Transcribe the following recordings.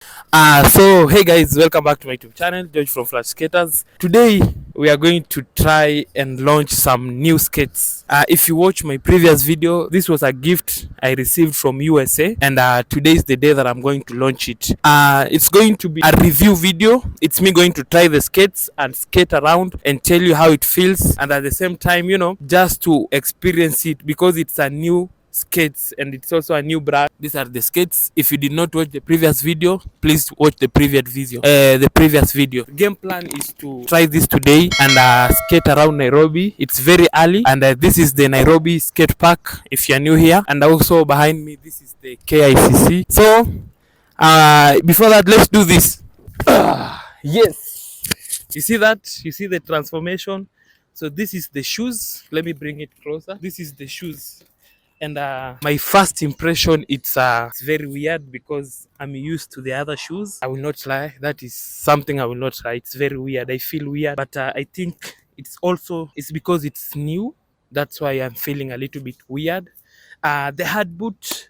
So hey guys, welcome back to my YouTube channel, George from Flashskaters. Today we are going to try and launch some new skates. If you watch my previous video, this was a gift I received from USA, and today is the day that I'm going to launch it. It's going to be a review video. It's me going to try the skates and skate around and tell you how it feels, and at the same time, just to experience it because it's a new skates and it's also a new brand. These are the skates. If you did not watch the previous video, please watch the previous video. Game plan is to try this today and skate around Nairobi. It's very early, and this is the Nairobi skate park if you're new here, and also behind me this is the KICC. So before that, let's do this. Yes, you see that? You see the transformation? So this is the shoes. Let me bring it closer. This is the shoes. And my first impression, it's very weird because I'm used to the other shoes. I will not lie, that is something I will not lie. It's very weird. I feel weird, but I think it's because it's new. That's why I'm feeling a little bit weird. The hard boot,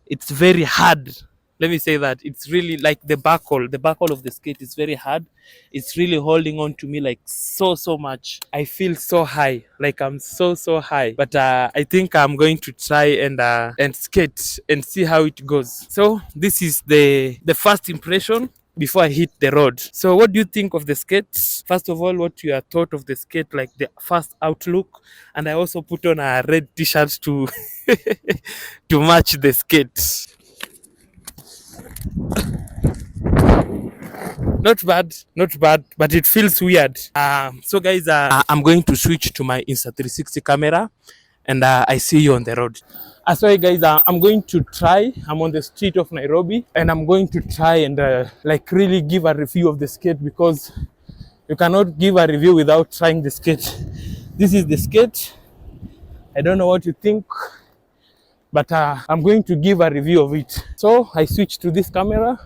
it's very hard. Let me say that it's really like the buckle of the skate is very hard. It's really holding on to me like so much. I feel so high, like I'm so high. But I think I'm going to try and skate and see how it goes. So this is the first impression before I hit the road. So what do you think of the skate? First of all, what you are thought of the skate, like the first outlook. And I also put on a red t-shirt to to match the skate. Not bad, but it feels weird. So guys, I'm going to switch to my Insta 360 camera, and I see you on the road. Sorry guys, I'm going to try. I'm on the street of Nairobi, and I'm going to try and like really give a review of the skate, because you cannot give a review without trying the skate. This is the skate. I don't know what you think, but I'm going to give a review of it. So I switch to this camera,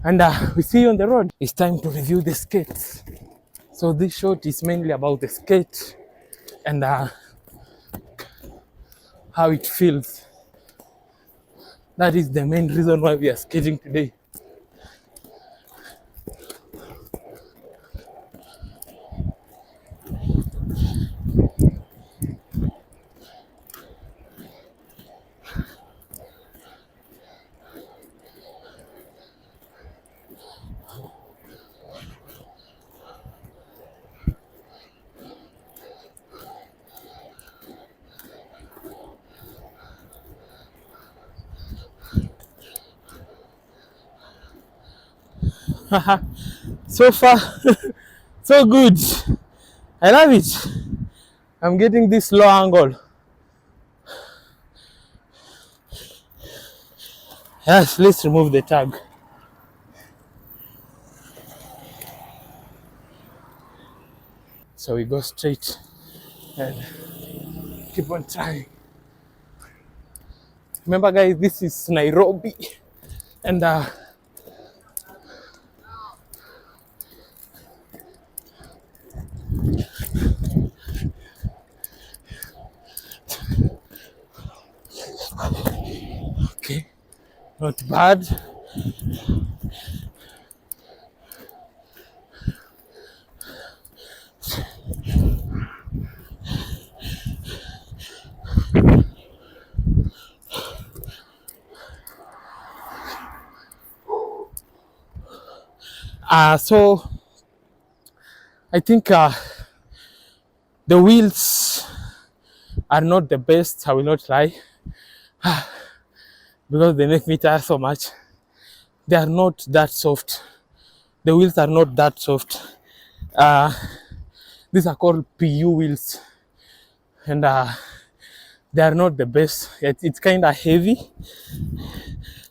and we see you on the road. It's time to review the skates. So this shot is mainly about the skate and how it feels. That is the main reason why we are skating today. So far, so good. I love it. I'm getting this low angle. Yes, let's remove the tag. So we go straight and keep on trying. Remember guys, this is Nairobi, and okay, not bad. So I think the wheels are not the best, I will not lie, because they make me tired so much. They are not that soft. The wheels are not that soft. These are called PU wheels, and they are not the best. It's kind of heavy.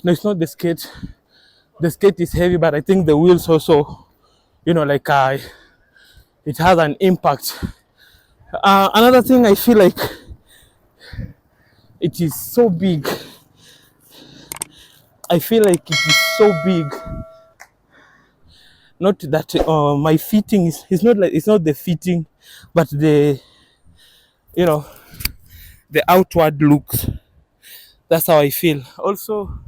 No, it's not the skate. The skate is heavy, but I think the wheels also, like it has an impact. Another thing, I feel like it is so big. I feel like it is so big. Not that my fitting is not like, it's not the fitting, but the the outward looks. That's how I feel. Also,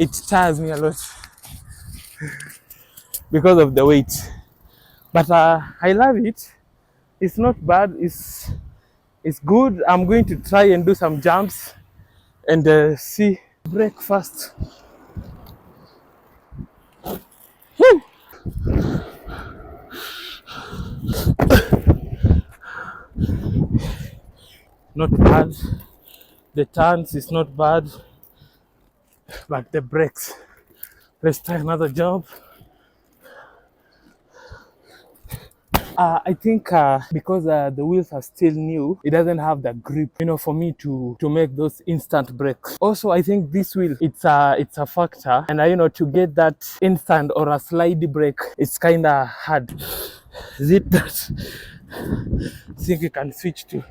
it tires me a lot because of the weight. But I love it. It's not bad. It's good. I'm going to try and do some jumps and see. Breakfast. Woo! Not bad. The turns is not bad, but the brakes. Let's try another jump. I think because the wheels are still new, it doesn't have the grip, you know, for me to make those instant brakes. Also, I think this wheel, it's a factor, and you know, to get that instant or a slidey brake, it's kind of hard. Is it that? I think you can switch to.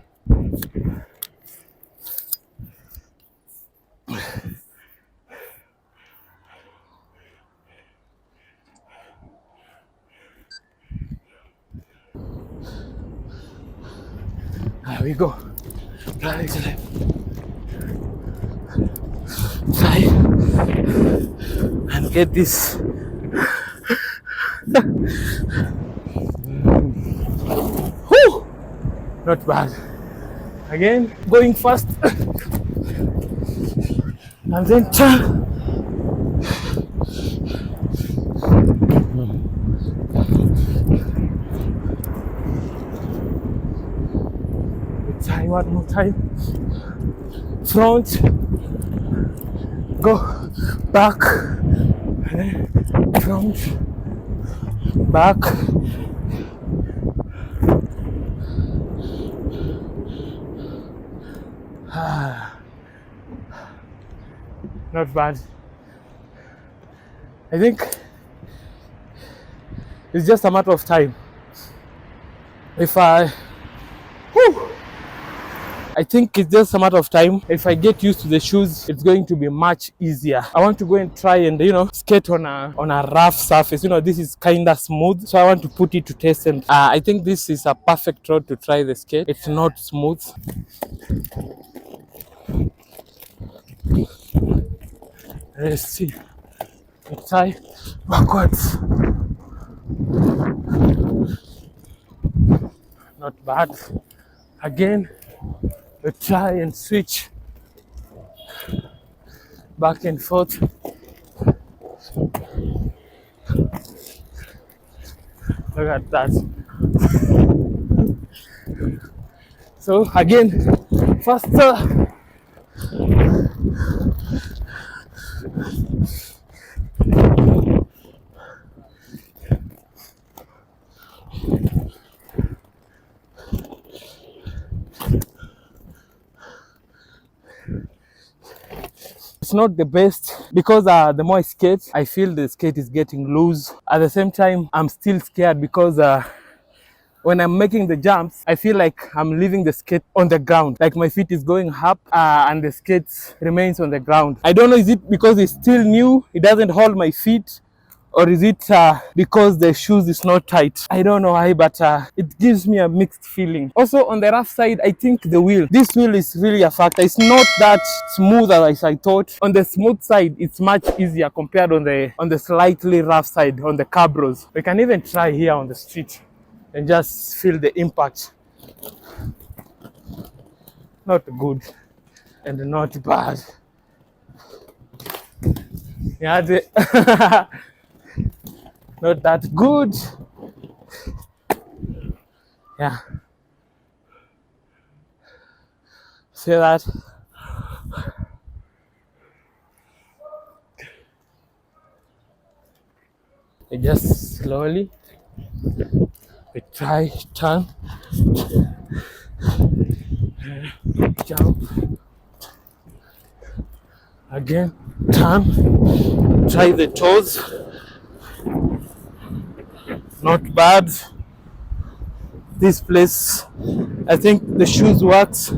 There we go. Try and get this. Whew! Not bad. Again, going fast. And then turn. Try one more time. Front, go back, front, back. Not bad. I think it's just a matter of time. If I think it's just a matter of time. If I get used to the shoes, it's going to be much easier. I want to go and try and, you know, skate on a rough surface. You know, this is kind of smooth, so I want to put it to test. And I think this is a perfect road to try the skate. It's not smooth. Let's see. Let's try backwards. Not bad. Again. We try and switch back and forth. Look at that. So again, faster. It's not the best because the more I skate, I feel the skate is getting loose. At the same time, I'm still scared because when I'm making the jumps, I feel like I'm leaving the skate on the ground. Like my feet is going up and the skate remains on the ground. I don't know, is it because it's still new, it doesn't hold my feet? Or is it because the shoes is not tight? I don't know why, but it gives me a mixed feeling. Also on the rough side, I think this wheel is really a factor. It's not that smooth as I thought. On the smooth side, it's much easier compared on the slightly rough side, on the cabros. We can even try here on the street and just feel the impact. Not good and not bad. Yeah, not that good. Yeah. See that? Just slowly. We try, turn, jump. Again, turn. Try the toes. Not bad. This place, I think the shoes works.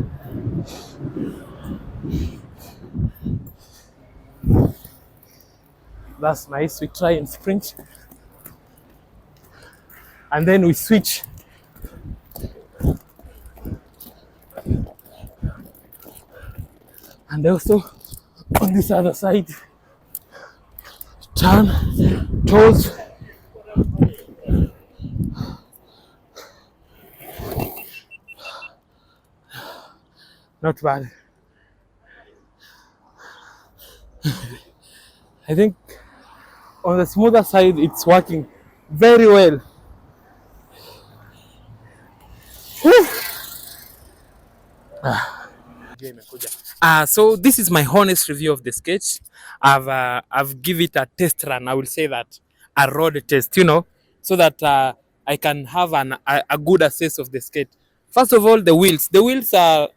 That's nice. We try and sprint. And then we switch. And also on this other side. turn, toes. Not bad. I think on the smoother side, it's working very well. So this is my honest review of the sketch. I've give it a test run. I will say that a road test, so that I can have a good assess of the sketch. First of all, the wheels. The wheels are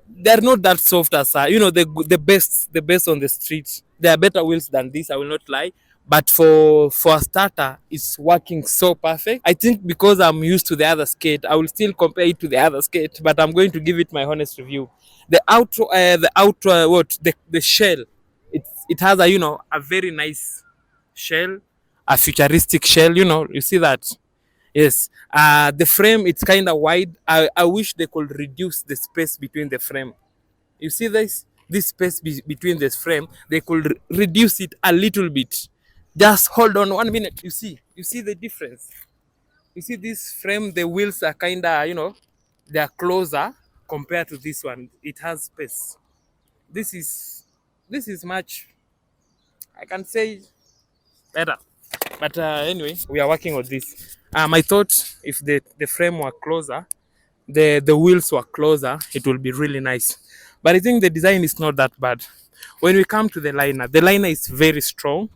they're not that soft as the best on the street. There are better wheels than this. I will not lie. But for a starter, it's working so perfect. I think because I'm used to the other skate, I will still compare it to the other skate. But I'm going to give it my honest review. The shell. It has a very nice shell, a futuristic shell. You see that. Yes. The frame, it's kind of wide. I wish they could reduce the space between the frame. You see this space between this frame, they could reduce it a little bit. Just hold on 1 minute. You see the difference. You see this frame, the wheels are kind of, they are closer compared to this one. It has space. This is much, I can say, better. But anyway, we are working on this. I thought if the frame were closer, the wheels were closer, it will be really nice. But I think the design is not that bad. When we come to the liner is very strong,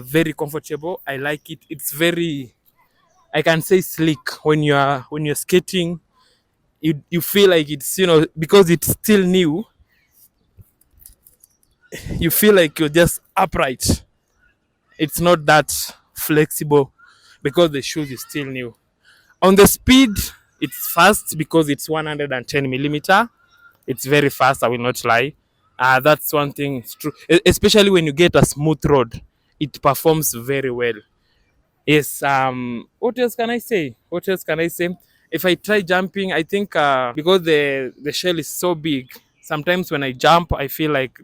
very comfortable. I like it. It's very, I can say, slick. When you're skating, you feel like it's, because it's still new, you feel like you're just upright. It's not that flexible because the shoes is still new. On the speed, it's fast because it's 110 millimeter. It's very fast. I will not lie. That's one thing. It's true, especially when you get a smooth road. It performs very well. Yes. What else can I say? What else can I say? If I try jumping, I think because the shell is so big, sometimes when I jump, I feel like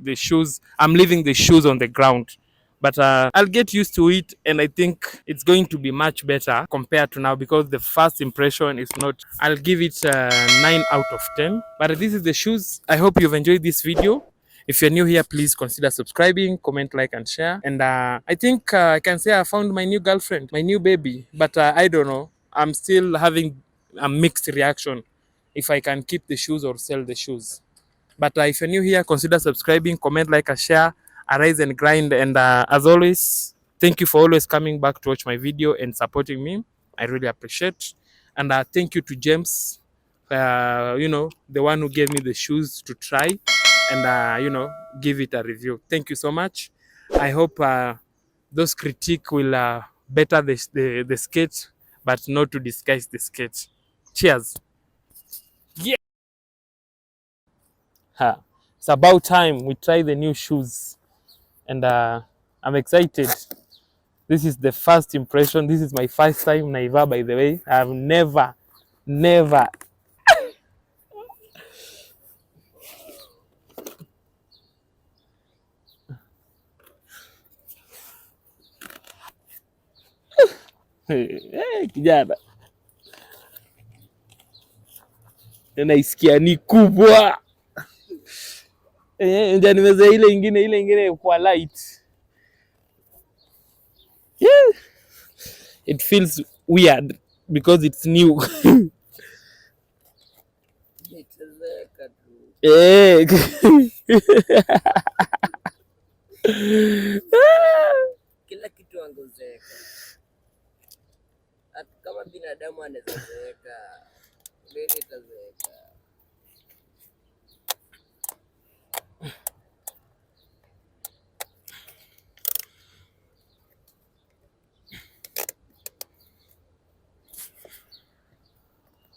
I'm leaving the shoes on the ground. But I'll get used to it, and I think it's going to be much better compared to now because the first impression is not. I'll give it 9 out of 10. But this is the shoes. I hope you've enjoyed this video. If you're new here, please consider subscribing, comment, like, and share. And I think I can say I found my new girlfriend, my new baby. But I don't know. I'm still having a mixed reaction if I can keep the shoes or sell the shoes. But if you're new here, consider subscribing, comment, like, and share. Arise and grind. And as always, thank you for always coming back to watch my video and supporting me. I really appreciate. And thank you to James, the one who gave me the shoes to try and, give it a review. Thank you so much. I hope those critique will better the skate, but not to disguise the skate. Cheers. Yeah. Ha. It's about time we try the new shoes. And I'm excited. This is the first impression. This is my first time Naiva, by the way. I've never. Kijana, naisikia ni kubwa. Ndio nimeza ile ingine kwa light. Yeah. It feels weird because it's new. Eh. Kila kitu angezeeka. Hata kama binadamu anazeeka, leo itazeeka.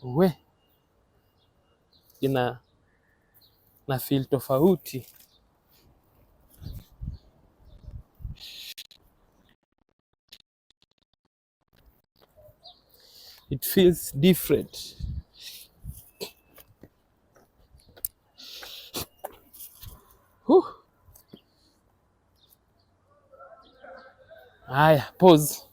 We. Na feel tofauti. It feels different. Whew. Haya, pause.